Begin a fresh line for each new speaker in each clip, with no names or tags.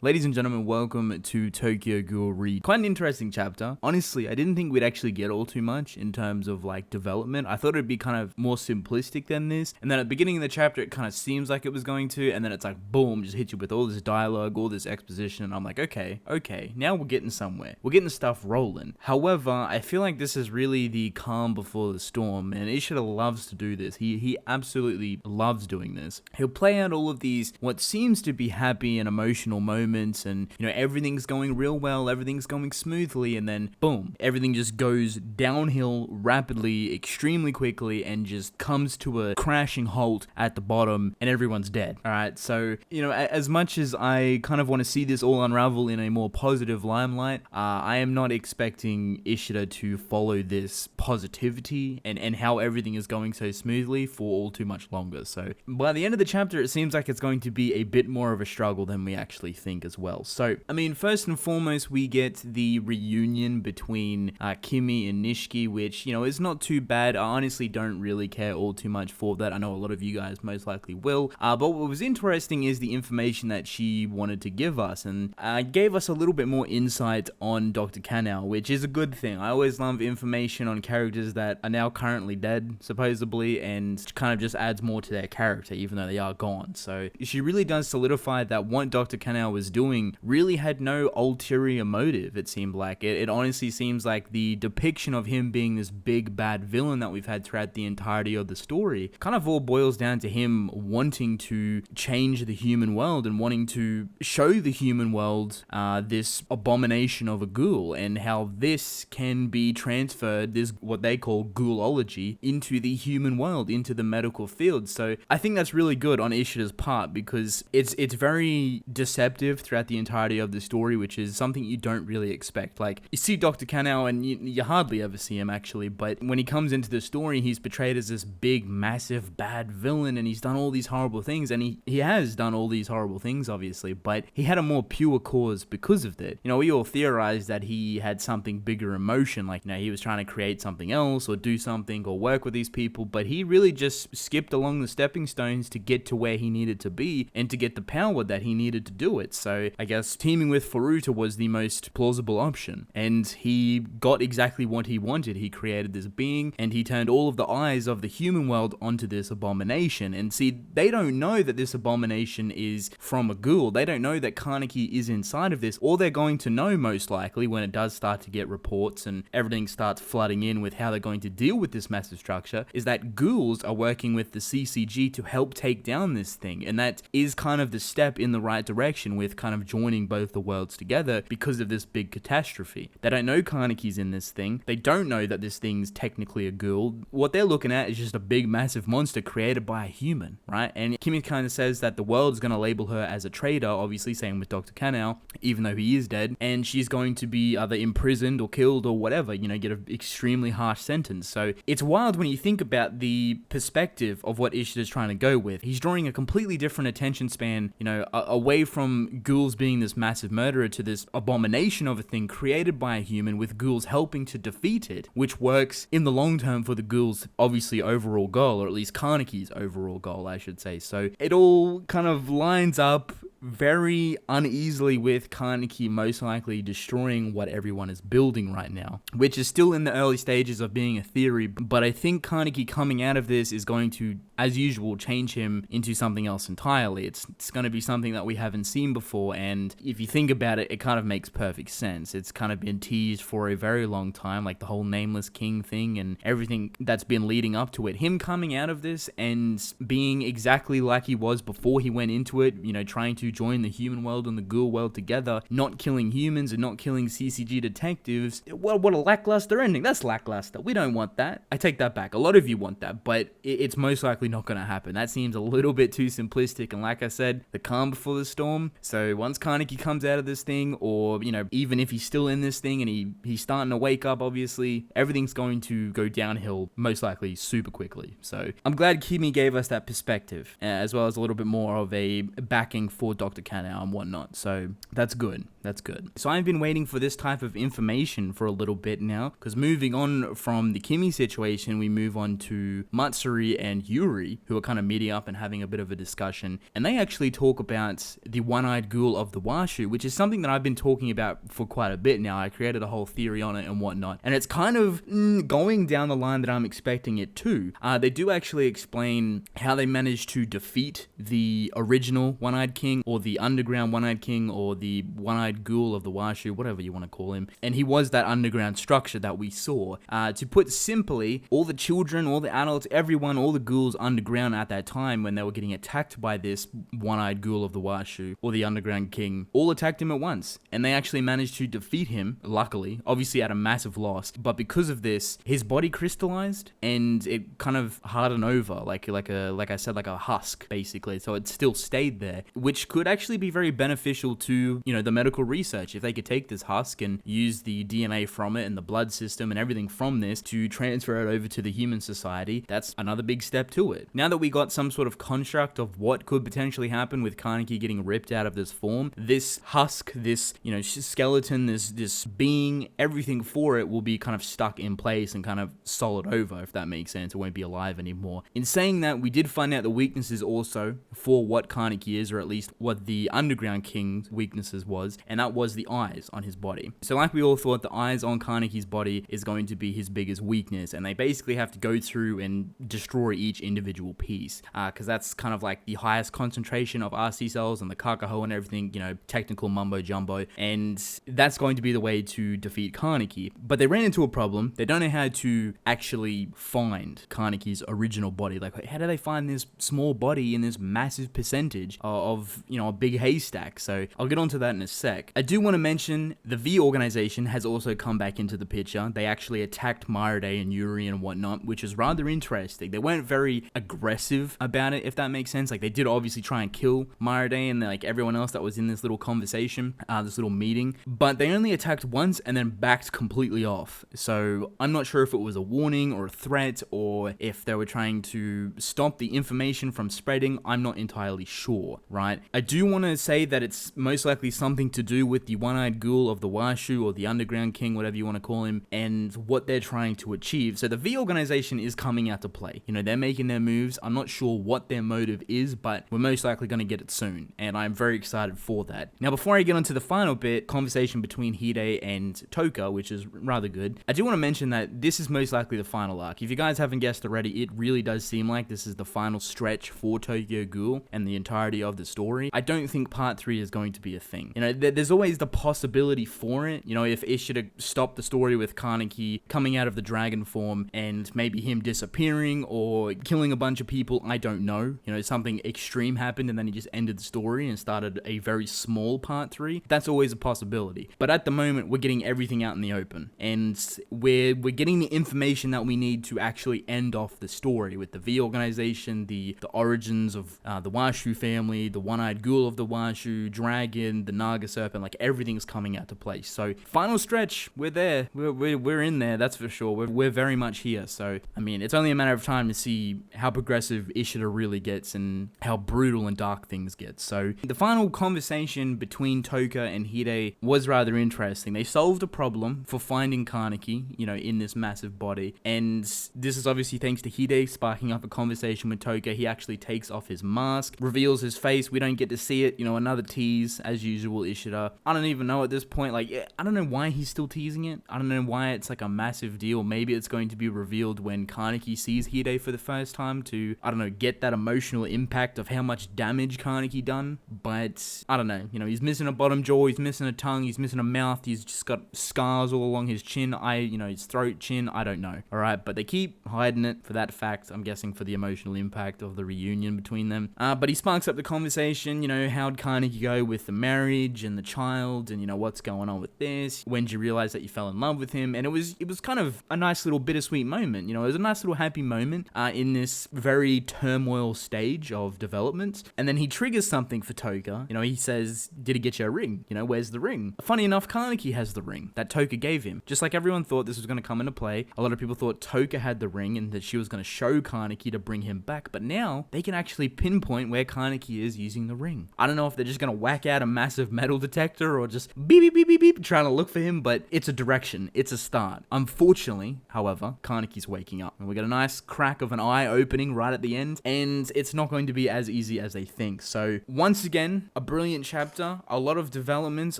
Ladies and gentlemen, welcome to Tokyo Ghoul Read. Quite an interesting chapter. Honestly, I didn't think we'd actually get all too much in terms of like development. I thought it'd be kind of more simplistic than this. And then at the beginning of the chapter, it kind of seems like it was going to, and then it's like boom, just hit you with all this dialogue, all this exposition, and I'm like, okay, now we're getting somewhere. We're getting stuff rolling. However, I feel like this is really the calm before the storm, and Ishida loves to do this. He absolutely loves doing this. He'll play out all of these what seems to be happy and emotional moments, and everything's going real well, everything's going smoothly, and then boom, everything just goes downhill rapidly, extremely quickly, and just comes to a crashing halt at the bottom, and everyone's dead. Alright, so as much as I kind of want to see this all unravel in a more positive limelight, I am not expecting Ishida to follow this positivity and how everything is going so smoothly for all too much longer. So by the end of the chapter, it seems like it's going to be a bit more of a struggle than we actually think as well. So, I mean, first and foremost, we get the reunion between Kimi and Nishiki, which, is not too bad. I honestly don't really care all too much for that. I know a lot of you guys most likely will. But what was interesting is the information that she wanted to give us, and gave us a little bit more insight on Dr. Kanao, which is a good thing. I always love information on characters that are now currently dead, supposedly, and kind of just adds more to their character, even though they are gone. So, she really does solidify that what Dr. Kanao was doing really had no ulterior motive. It seemed like it honestly seems like the depiction of him being this big bad villain that we've had throughout the entirety of the story kind of all boils down to him wanting to change the human world and wanting to show the human world this abomination of a ghoul, and how this can be transferred, this what they call ghoulology, into the human world, into the medical field. So I think that's really good on Ishida's part, because it's very deceptive throughout the entirety of the story, which is something you don't really expect. Like, you see Dr. Kanao and you hardly ever see him actually, but when he comes into the story, he's portrayed as this big, massive, bad villain, and he's done all these horrible things, and he has done all these horrible things, obviously, but he had a more pure cause because of that. We all theorized that he had something bigger in motion, like, he was trying to create something else, or do something, or work with these people, but he really just skipped along the stepping stones to get to where he needed to be, and to get the power that he needed to do it. So I guess teaming with Furuta was the most plausible option, and he got exactly what he wanted. He created this being, and he turned all of the eyes of the human world onto this abomination. And see, they don't know that this abomination is from a ghoul. They don't know that Kaneki is inside of this. All they're going to know, most likely, when it does start to get reports and everything starts flooding in with how they're going to deal with this massive structure, is that ghouls are working with the CCG to help take down this thing. And that is kind of the step in the right direction, with kind of joining both the worlds together because of this big catastrophe. They don't know Kaneki's in this thing. They don't know that this thing's technically a ghoul. What they're looking at is just a big, massive monster created by a human, right? And Kimi kind of says that the world's going to label her as a traitor, obviously, same with Dr. Kanao, even though he is dead, and she's going to be either imprisoned or killed or whatever, get an extremely harsh sentence. So it's wild when you think about the perspective of what Ishida's trying to go with. He's drawing a completely different attention span, away from ghouls being this massive murderer to this abomination of a thing created by a human, with ghouls helping to defeat it, which works in the long term for the ghouls' obviously overall goal, or at least Kaneki's overall goal, I should say. So it all kind of lines up very uneasily with Kaneki most likely destroying what everyone is building right now, which is still in the early stages of being a theory, but I think Kaneki coming out of this is going to, as usual, change him into something else entirely. It's going to be something that we haven't seen before, and if you think about it, it kind of makes perfect sense. It's kind of been teased for a very long time, like the whole Nameless King thing and everything that's been leading up to it. Him coming out of this and being exactly like he was before he went into it, trying to join the human world and the ghoul world together, not killing humans and not killing CCG detectives. Well, what a lackluster ending. That's lackluster. We don't want that. I take that back. A lot of you want that, but it's most likely not going to happen. That seems a little bit too simplistic, and like I said, the calm before the storm. So once Kaneki comes out of this thing, or, even if he's still in this thing and he's starting to wake up, obviously, everything's going to go downhill, most likely super quickly. So I'm glad Kimi gave us that perspective, as well as a little bit more of a backing for Dr. Kanao and whatnot. So that's good. That's good. So I've been waiting for this type of information for a little bit now, because moving on from the Kimi situation, we move on to Matsuri and Yuri, who are kind of meeting up and having a bit of a discussion. And they actually talk about the one-eyed ghoul of the WASHUU, which is something that I've been talking about for quite a bit now. I created a whole theory on it and whatnot. And it's kind of going down the line that I'm expecting it to. They do actually explain how they managed to defeat the original One-Eyed King, or the underground One-Eyed King, or the one-eyed ghoul of the WASHUU, whatever you want to call him. And he was that underground structure that we saw. To put simply, all the children, all the adults, everyone, all the ghouls underground at that time when they were getting attacked by this one-eyed ghoul of the WASHUU, or the underground king, all attacked him at once. And they actually managed to defeat him, luckily, obviously at a massive loss. But because of this, his body crystallized and it kind of hardened over, like I said, like a husk, basically. So it still stayed there, which could actually be very beneficial to, the medical research. If they could take this husk and use the DNA from it and the blood system and everything from this to transfer it over to the human society, that's another big step to it. Now that we got some sort of construct of what could potentially happen with Kaneki getting ripped out of this form, this husk, this, skeleton, this being, everything for it will be kind of stuck in place and kind of solid over, if that makes sense. It won't be alive anymore. In saying that, we did find out the weaknesses also for what Kaneki is, or at least what the underground king's weaknesses was, and that was the eyes on his body. So like we all thought, the eyes on Kaneki's body is going to be his biggest weakness, and they basically have to go through and destroy each individual piece, because that's kind of like the highest concentration of RC cells and the Kakaho and everything, technical mumbo jumbo, and that's going to be the way to defeat Kaneki. But they ran into a problem. They don't know how to actually find Kaneki's original body. Like, how do they find this small body in this massive percentage of a big haystack? So I'll get onto that in a sec. I do want to mention the V organization has also come back into the picture. They actually attacked Mayurade and Yuri and whatnot, which is rather interesting. They weren't very aggressive about it, if that makes sense. Like, they did obviously try and kill Mayurade and like everyone else that was in this little conversation, this little meeting, but they only attacked once and then backed completely off. So I'm not sure if it was a warning or a threat, or if they were trying to stop the information from spreading. I'm not entirely sure, right? I do want to say that it's most likely something to do with the one-eyed ghoul of the WASHUU, or the underground king, whatever you want to call him, and what they're trying to achieve. So the V organization is coming out to play. They're making their moves. I'm not sure what their motive is, but we're most likely going to get it soon, and I'm very excited for that. Now, before I get onto the final bit, conversation between Hide and Toka, which is rather good, I do want to mention that this is most likely the final arc. If you guys haven't guessed already, it really does seem like this is the final stretch for Tokyo Ghoul and the entirety of the story. I don't think part 3 is going to be a thing. There's always the possibility for it. If Ishida stopped the story with Kaneki coming out of the dragon form and maybe him disappearing or killing a bunch of people, I don't know. Something extreme happened and then he just ended the story and started a very small part 3. That's always a possibility. But at the moment, we're getting everything out in the open, and we're getting the information that we need to actually end off the story with the V organization, the origins of the WASHUU family, the one-eyed ghoul of the WASHUU, dragon, the Naga serpent, like everything's coming out to place. So final stretch, we're there. We're in there, that's for sure. We're very much here. So it's only a matter of time to see how progressive Ishida really gets and how brutal and dark things get. So the final conversation between Toka and Hide was rather interesting. They solved a problem for finding Kaneki, in this massive body, and this is obviously thanks to Hide sparking up a conversation with Toka. He actually takes off his mask, reveals his face. We don't get to see it. Another tease as usual. Ishida, I don't even know at this point. I don't know why he's still teasing it. I don't know why it's like a massive deal. Maybe it's going to be revealed when Kaneki sees Hide for the first time to, I don't know, get that emotional impact of how much damage Kaneki done. But I don't know. He's missing a bottom jaw. He's missing a tongue. He's missing a mouth. He's just got scars all along his chin. His throat, chin. I don't know. All right, but they keep hiding it for that fact. I'm guessing for the emotional impact of the reunion between them. But he sparks up the conversation. How'd Kaneki go with the marriage and the child, and what's going on with this? When did you realize that you fell in love with him? And it was kind of a nice little bittersweet moment. It was a nice little happy moment in this very turmoil stage of development. And then he triggers something for Toka. He says, "Did he get you a ring? Where's the ring?" Funny enough, Kaneki has the ring that Toka gave him. Just like everyone thought this was going to come into play. A lot of people thought Toka had the ring and that she was going to show Kaneki to bring him back. But now they can actually pinpoint where Kaneki is using the ring. I don't know if they're just going to whack out a massive metal detector or just beep, beep, beep, beep, beep, trying to look for him, but it's a direction. It's a start. Unfortunately, however, Kaneki's waking up. And we got a nice crack of an eye opening right at the end, and it's not going to be as easy as they think. So, once again, a brilliant chapter, a lot of developments,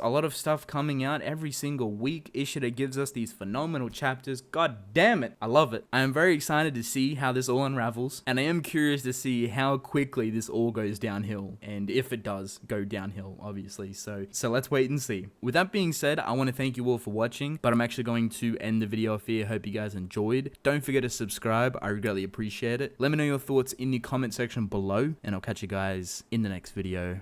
a lot of stuff coming out every single week. Ishida gives us these phenomenal chapters. God damn it. I love it. I am very excited to see how this all unravels, and I am curious to see how quickly this all goes downhill, and if it does go downhill, obviously. So let's wait and see. With that being said, I want to thank you all for watching, but I'm actually going to end the video off here. Hope you guys enjoyed. Don't forget to subscribe. I greatly appreciate it. Let me know your thoughts in the comment section below, and I'll catch you guys in the next video.